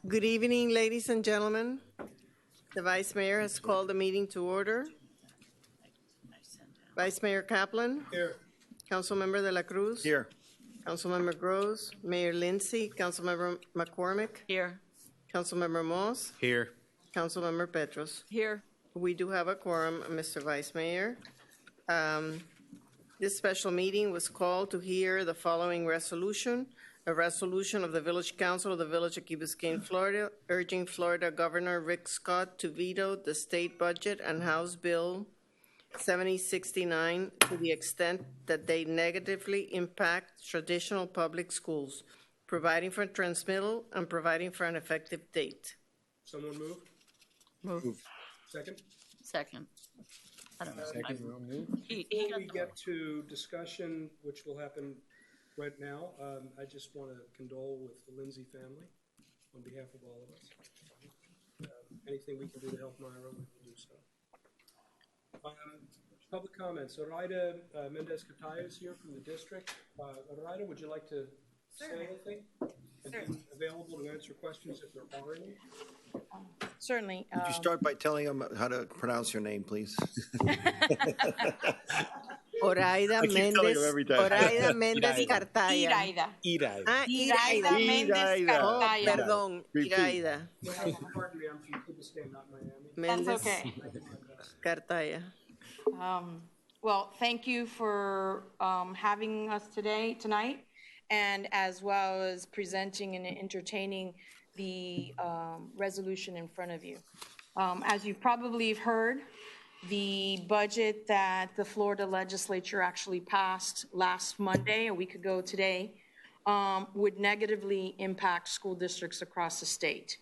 Good evening, ladies and gentlemen. The Vice Mayor has called the meeting to order. Vice Mayor Kaplan. Here. Councilmember De La Cruz. Here. Councilmember Groves. Mayor Lindsay. Councilmember McCormick. Here. Councilmember Moss. Here. Councilmember Petros. Here. We do have a quorum, Mr. Vice Mayor. This special meeting was called to hear the following resolution. A resolution of the Village Council of the Village of Key Biscayne, Florida, urging Florida Governor Rick Scott to veto the state budget and House Bill 7069 to the extent that they negatively impact traditional public schools, providing for transmittal and providing for an effective date. Someone move? Move. Second? Second. I don't know. Second, move. Before we get to discussion, which will happen right now, I just want to condole with the Lindsay family on behalf of all of us. Anything we can do to help Myra, we will do so. Public comments. Zoraida Mendez-Cataya is here from the district. Zoraida, would you like to say anything? And be available to answer questions if there are any? Certainly. Could you start by telling them how to pronounce your name, please? Oraida Mendez. Oraida Mendez Cartaya. Iraida. Iraida Mendez Oh, Cartaya. perdón. Iraida Pardon me, I'm from Key Biscayne, not Miami. Mendez That's okay. Cartaya. Well, thank you for having us tonight, and as well as presenting and entertaining the resolution in front of you. As you probably have heard, the budget that the Florida legislature actually passed last Monday, a week ago today, would negatively impact school districts across the state.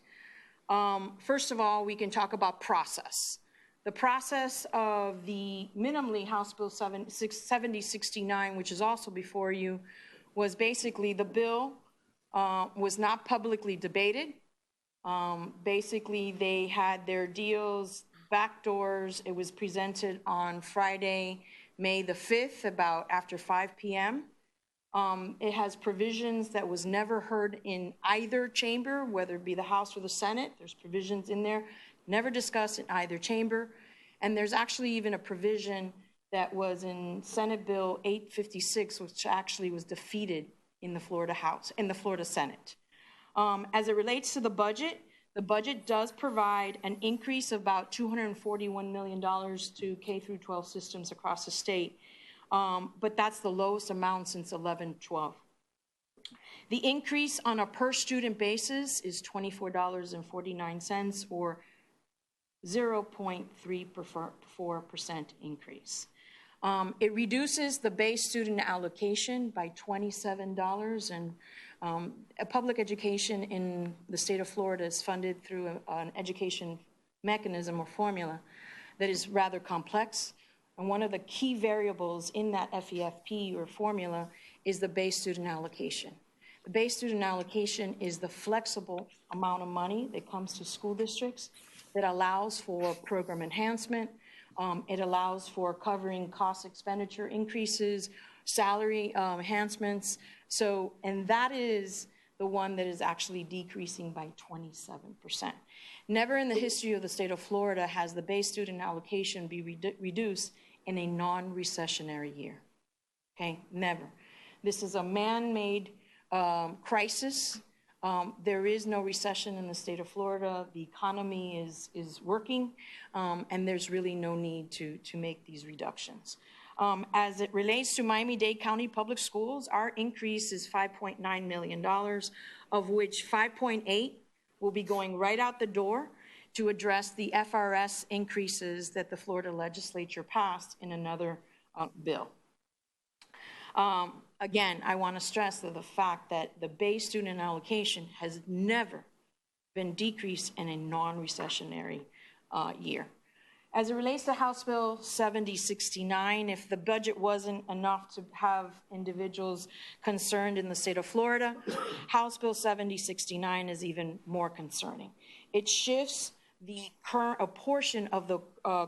First of all, we can talk about process. The process of the minimally House Bill 7069, which is also before you, was basically the bill was not publicly debated. Basically, they had their deals, backdoors. It was presented on Friday, May the 5th, about after 5 p.m. It has provisions that was never heard in either chamber, whether it be the House or the Senate. There's provisions in there, never discussed in either chamber. And there's actually even a provision that was in Senate Bill 856, which actually was defeated in the Florida House, in the Florida Senate. As it relates to the budget does provide an increase of about $241 million to K through 12 systems across the state. But that's the lowest amount since 11-12. The increase on a per student basis is $24.49 or 0.34% increase. It reduces the base student allocation by $27, and public education in the state of Florida is funded through an education mechanism or formula that is rather complex. And one of the key variables in that FEFP or formula is the base student allocation. The base student allocation is the flexible amount of money that comes to school districts that allows for program enhancement. It allows for covering cost expenditure increases, salary enhancements. And that is the one that is actually decreasing by 27%. Never in the history of the state of Florida has the base student allocation be reduced in a non-recessionary year. Okay, never. This is a man-made crisis. There is no recession in the state of Florida. The economy is working, and there's really no need to make these reductions. As it relates to Miami-Dade County Public Schools, our increase is $5.9 million, of which 5.8 will be going right out the door to address the FRS increases that the Florida legislature passed in another bill. Again, I want to stress that the fact that the base student allocation has never been decreased in a non-recessionary year. As it relates to House Bill 7069, if the budget wasn't enough to have individuals concerned in the state of Florida, House Bill 7069 is even more concerning. It shifts a portion of the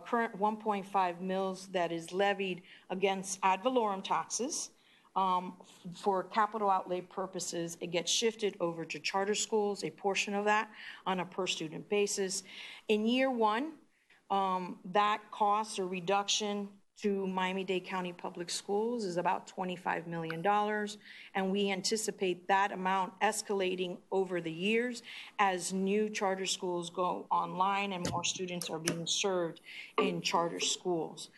current 1.5 mils that is levied against ad valorem taxes for capital outlay purposes, it gets shifted over to charter schools, a portion of that on a per student basis. In year one, that cost or reduction to Miami-Dade County Public Schools is about $25 million, and we anticipate that amount escalating over the years as new charter schools go online and more students are being served in charter schools.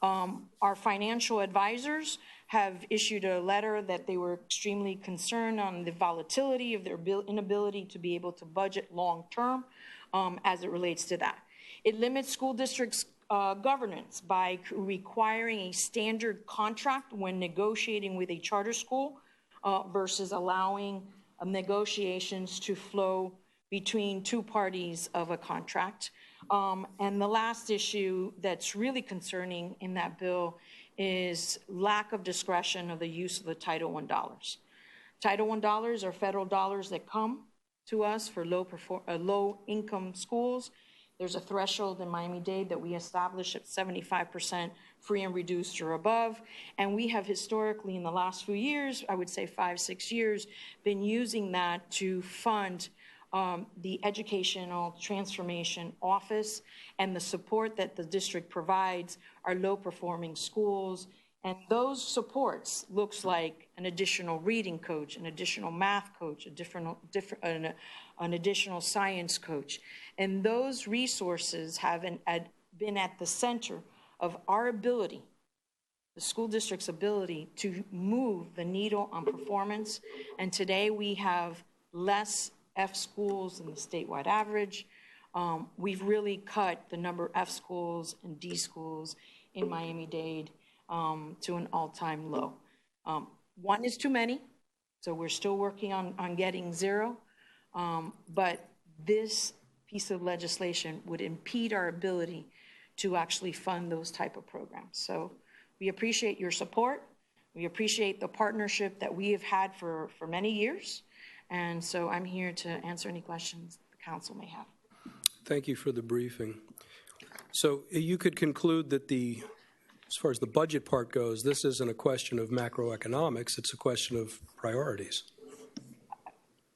Our financial advisors have issued a letter that they were extremely concerned on the volatility of their inability to be able to budget long-term as it relates to that. It limits school districts' governance by requiring a standard contract when negotiating with a charter school versus allowing negotiations to flow between two parties of a contract. And the last issue that's really concerning in that bill is lack of discretion of the use of the Title I dollars. Title I dollars are federal dollars that come to us for low-income schools. There's a threshold in Miami-Dade that we establish at 75% free and reduced or above. And we have historically in the last few years, I would say 5, 6 years, been using that to fund the Educational Transformation Office and the support that the district provides our low-performing schools. And those supports looks like an additional reading coach, an additional math coach, an additional science coach. And those resources have been at the center of our ability, the school district's ability to move the needle on performance. And today we have less F schools than the statewide average. We've really cut the number of F schools and D schools in Miami-Dade to an all-time low. One is too many, so we're still working on getting 0. But this piece of legislation would impede our ability to actually fund those type of programs. So we appreciate your support. We appreciate the partnership that we have had for many years. And so I'm here to answer any questions the council may have. Thank you for the briefing. So you could conclude that as far as the budget part goes, this isn't a question of macroeconomics, it's a question of priorities.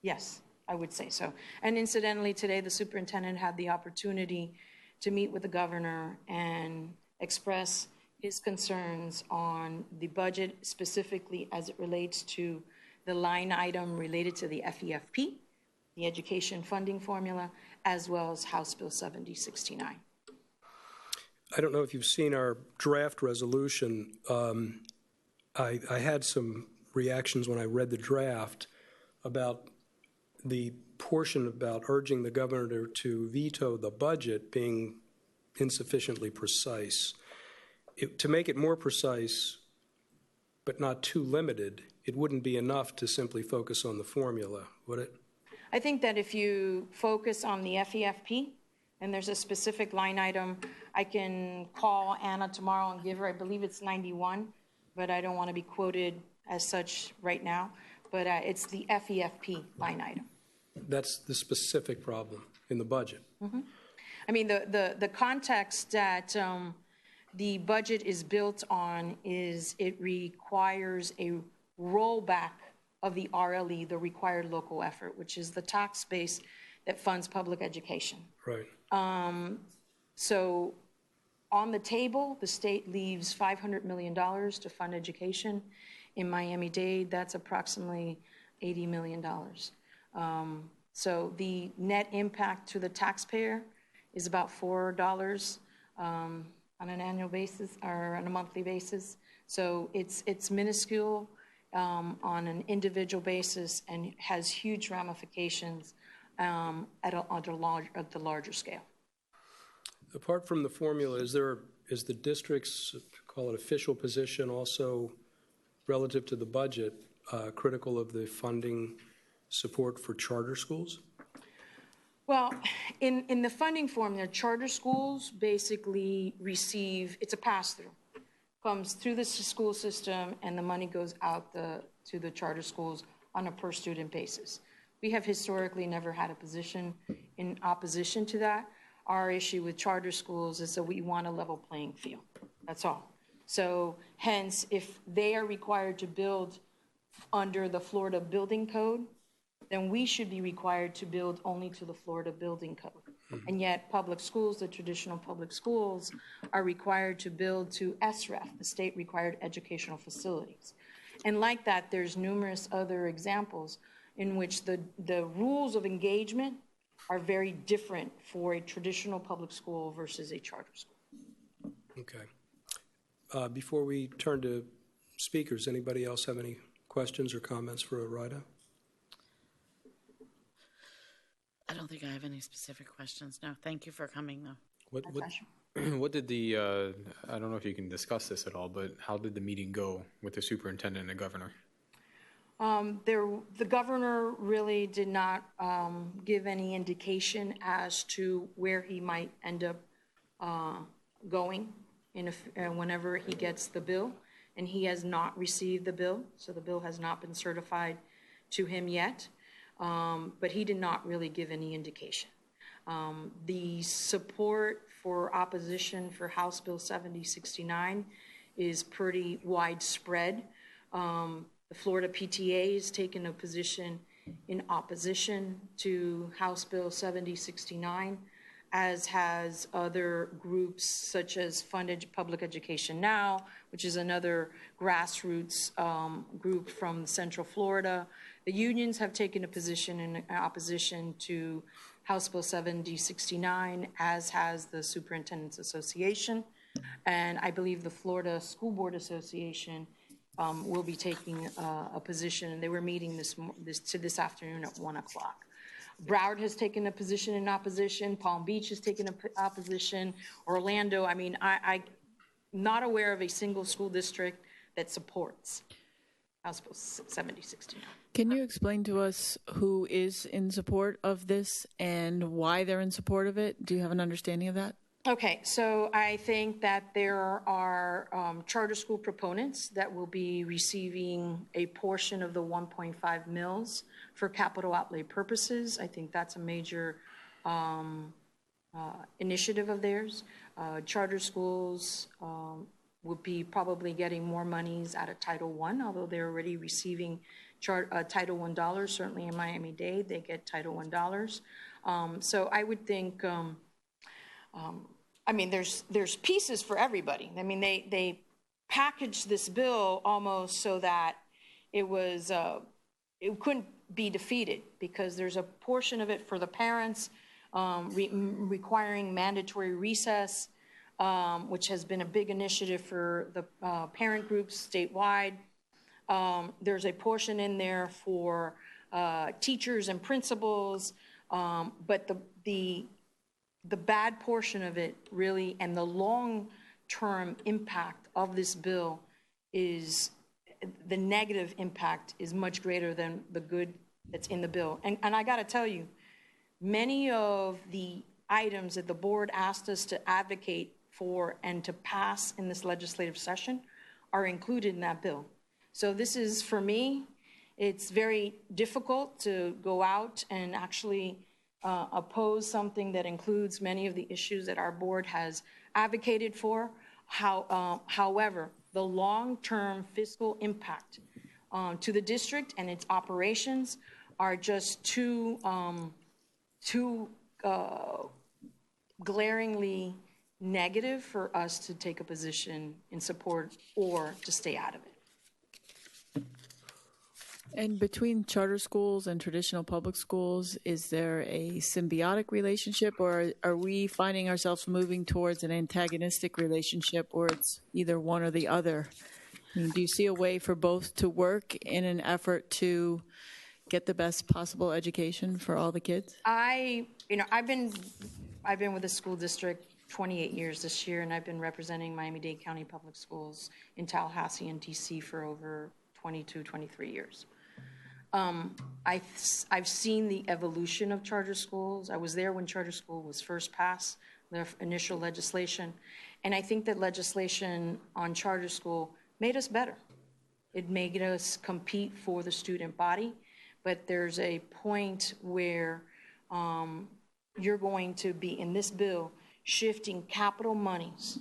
Yes, I would say so. And incidentally, today the superintendent had the opportunity to meet with the governor and express his concerns on the budget, specifically as it relates to the line item related to the FEFP, the education funding formula, as well as House Bill 7069. I don't know if you've seen our draft resolution. I had some reactions when I read the draft about the portion about urging the governor to veto the budget being insufficiently precise. To make it more precise, but not too limited, it wouldn't be enough to simply focus on the formula, would it? I think that if you focus on the FEFP, and there's a specific line item, I can call Anna tomorrow and give her, I believe it's 91, but I don't want to be quoted as such right now, but it's the FEFP line item. That's the specific problem in the budget. Mm-hmm. I mean, the context that the budget is built on is it requires a rollback of the RLE, the required local effort, which is the tax base that funds public education. Right. So on the table, the state leaves $500 million to fund education. In Miami-Dade, that's approximately $80 million. So the net impact to the taxpayer is about $4 on an annual basis or on a monthly basis. So it's minuscule on an individual basis and has huge ramifications at the larger scale. Apart from the formula, is the district's, call it official position, also relative to the budget, critical of the funding support for charter schools? Well, in the funding formula, charter schools basically receive, it's a pass-through, comes through the school system and the money goes out to the charter schools on a per student basis. We have historically never had a position in opposition to that. Our issue with charter schools is that we want a level playing field. That's all. So hence, if they are required to build under the Florida Building Code, then we should be required to build only to the Florida Building Code. And yet public schools, the traditional public schools, are required to build to SREF, the State Required Educational Facilities. And like that, there's numerous other examples in which the rules of engagement are very different for a traditional public school versus a charter school. Okay. Before we turn to speakers, anybody else have any questions or comments for Rida? I don't think I have any specific questions. No, thank you for coming, though. What did the, I don't know if you can discuss this at all, but how did the meeting go with the superintendent and the governor? The governor really did not give any indication as to where he might end up going whenever he gets the bill, and he has not received the bill, so the bill has not been certified to him yet, but he did not really give any indication. The support for opposition for House Bill 7069 is pretty widespread. The Florida PTA has taken a position in opposition to House Bill 7069, as has other groups such as Funded Public Education Now, which is another grassroots group from Central Florida. The unions have taken a position in opposition to House Bill 7069, as has the Superintendent's Association. And I believe the Florida School Board Association will be taking a position, and they were meeting this afternoon at 1 o'clock. Broward has taken a position in opposition. Palm Beach has taken an opposition. Orlando, I mean, I'm not aware of a single school district that supports House Bill 7069. Can you explain to us who is in support of this and why they're in support of it? Do you have an understanding of that? Okay, so I think that there are charter school proponents that will be receiving a portion of the 1.5 mils for capital outlay purposes. I think that's a major initiative of theirs. Charter schools would be probably getting more monies out of Title I, although they're already receiving Title I dollars. Certainly in Miami-Dade, they get Title I dollars. So I would think, I mean, there's pieces for everybody. I mean, they packaged this bill almost so that it was it couldn't be defeated, because there's a portion of it for the parents requiring mandatory recess, which has been a big initiative for the parent groups statewide. There's a portion in there for teachers and principals, but the bad portion of it really, and the long-term impact of this bill is, the negative impact is much greater than the good that's in the bill. And I got to tell you, many of the items that the board asked us to advocate for and to pass in this legislative session are included in that bill. So this is, for me, it's very difficult to go out and actually oppose something that includes many of the issues that our board has advocated for. However, the long-term fiscal impact to the district and its operations are just too glaringly negative for us to take a position in support or to stay out of it. And between charter schools and traditional public schools, is there a symbiotic relationship, or are we finding ourselves moving towards an antagonistic relationship where it's either one or the other? I mean, do you see a way for both to work in an effort to get the best possible education for all the kids? I've been with the school district 28 years this year, and I've been representing Miami-Dade County Public Schools in Tallahassee and DC for over 22, 23 years. I've seen the evolution of charter schools. I was there when charter school was first passed, the initial legislation, and I think that legislation on charter school made us better. It made us compete for the student body, but there's a point where you're going to be, in this bill, shifting capital monies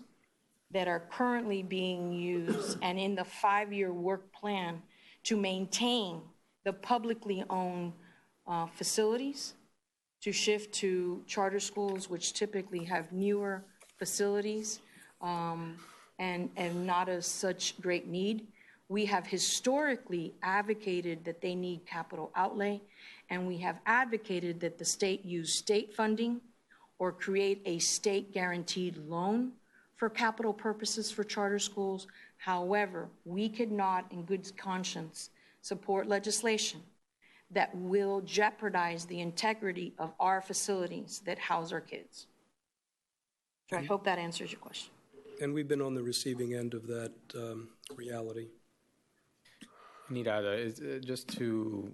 that are currently being used and in the 5-year work plan to maintain the publicly owned facilities, to shift to charter schools, which typically have newer facilities and not as such great need. We have historically advocated that they need capital outlay, and we have advocated that the state use state funding or create a state guaranteed loan for capital purposes for charter schools. However, we could not, in good conscience, support legislation that will jeopardize the integrity of our facilities that house our kids. So I hope that answers your question. And we've been on the receiving end of that reality. Nida, just to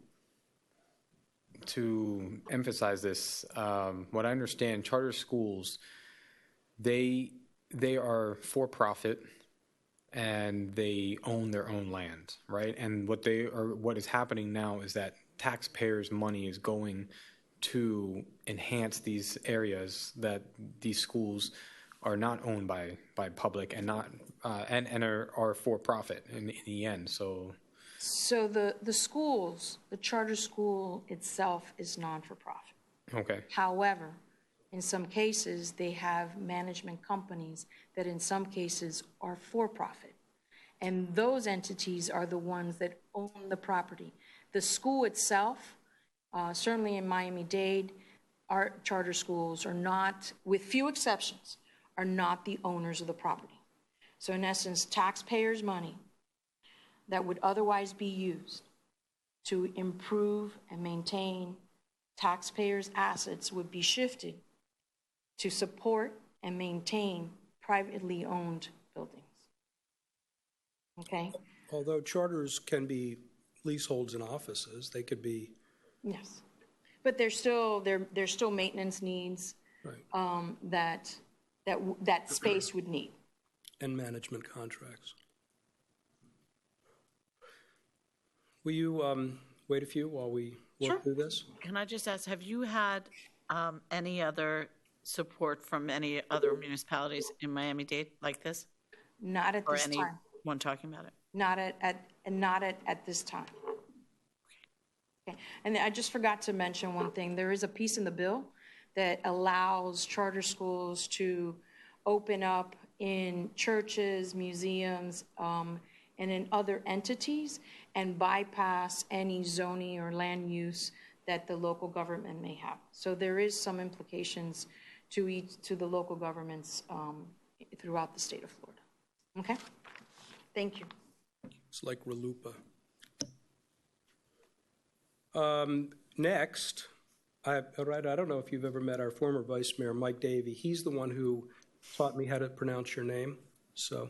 emphasize this, what I understand, charter schools, they are for profit and they own their own land, right? And what is happening now is that taxpayers' money is going to enhance these areas that these schools are not owned by public and not and are for profit in the end. So the schools, the charter school itself is non-for-profit. okay. However, in some cases, they have management companies that in some cases are for-profit. And those entities are the ones that own the property. The school itself, certainly in Miami-Dade, our charter schools are not, with few exceptions, are not the owners of the property. So in essence, taxpayers' money that would otherwise be used to improve and maintain taxpayers' assets would be shifted to support and maintain privately owned buildings. Okay? Although charters can be leaseholds and offices, they could be. Yes. But there's still maintenance needs Right. that space would need. And management contracts. Will you wait a few while we work through this? Can I just ask, have you had any other support from any other municipalities in Miami-Dade like this? Not at Or this time. anyone talking about it? Not at this time. Okay. And I just forgot to mention one thing. There is a piece in the bill that allows charter schools to open up in churches, museums, and in other entities and bypass any zoning or land use that the local government may have. So there is some implications to the local governments throughout the state of Florida. Okay? Thank you. It's like RLUIPA. Next, I don't know if you've ever met our former Vice Mayor, Mike Davey. He's the one who taught me how to pronounce your name. So,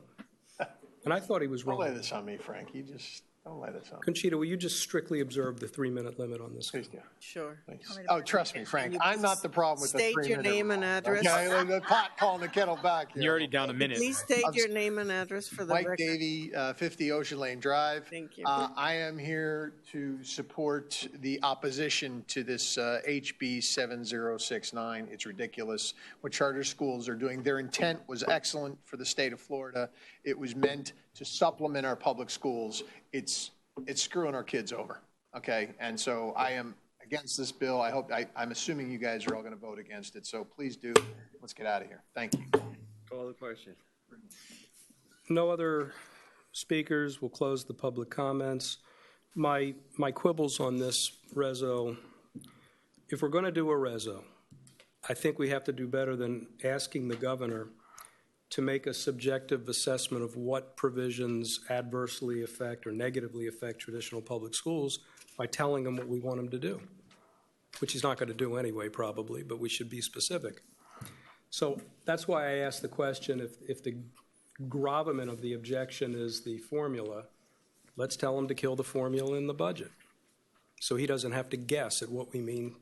and I thought he was wrong. Don't lay this on me, Frank. You just don't lay this on me. Conchita, will you just strictly observe the 3-minute limit on this? Please do. Sure. Thanks. Oh, trust me, Frank. I'm not the problem with the 3 State your minute name and rule. address. Okay, the pot calling the kettle back here. You're already down a minute. Please state your name and address for the Mike record. Davey, 50 Ocean Lane Drive. Thank you. I am here to support the opposition to this HB 7069. It's ridiculous what charter schools are doing. Their intent was excellent for the state of Florida. It was meant to supplement our public schools. It's screwing our kids over, okay? And so I am against this bill. I'm assuming you guys are all going to vote against it. So please do. Let's get out of here. Thank you. Call the question. No other speakers. We'll close the public comments. My quibbles on this reso, if we're going to do a reso, I think we have to do better than asking the governor to make a subjective assessment of what provisions adversely affect or negatively affect traditional public schools by telling them what we want them to do, which he's not going to do anyway, probably, but we should be specific. So that's why I asked the question, if the gravamen of the objection is the formula, let's tell him to kill the formula in the budget so he doesn't have to guess at what we mean,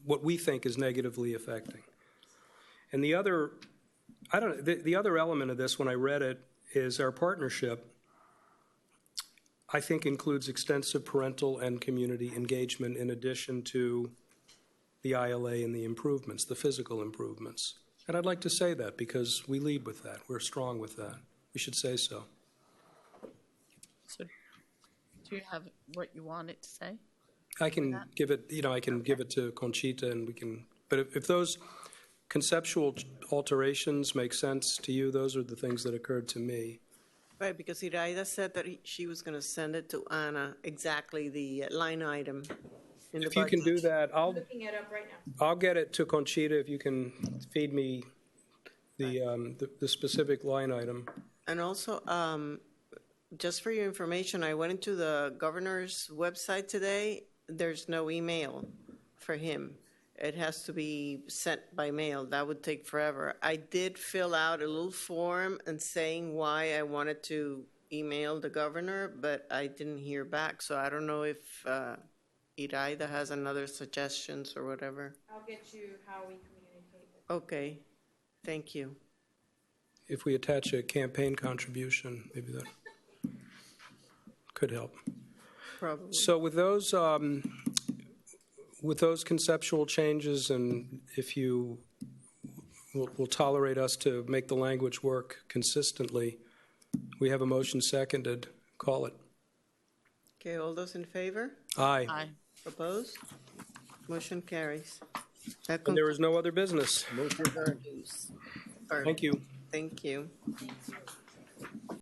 what we think is negatively affecting. And the other element of this, when I read it, is our partnership, I think, includes extensive parental and community engagement in addition to the ILA and the improvements, the physical improvements. And I'd like to say that because we lead with that. We're strong with that. We should say so. So, do you have what you wanted to say? I can give it, I can give it to Conchita and we can, but if those conceptual alterations make sense to you, those are the things that occurred to me. Right, because Iraida said that she was going to send it to Anna, exactly the line item in the If you can do budget. that, Looking it up right now. I'll get it to Conchita if you can feed me the specific line item. And also, just for your information, I went into the governor's website today. There's no email for him. It has to be sent by mail. That would take forever. I did fill out a little form and saying why I wanted to email the governor, but I didn't hear back. So I don't know if Iraida has another suggestions or whatever. I'll get you how we communicate. Okay, thank you. If we attach a campaign contribution, maybe that could help. Probably. So with those conceptual changes, and if you will tolerate us to make the language work consistently, we have a motion seconded. Call it. Okay, all those in favor? Aye. Aye. Opposed? Motion carries. That And there is no other business. concludes. Thank you. Thank you. Thank you.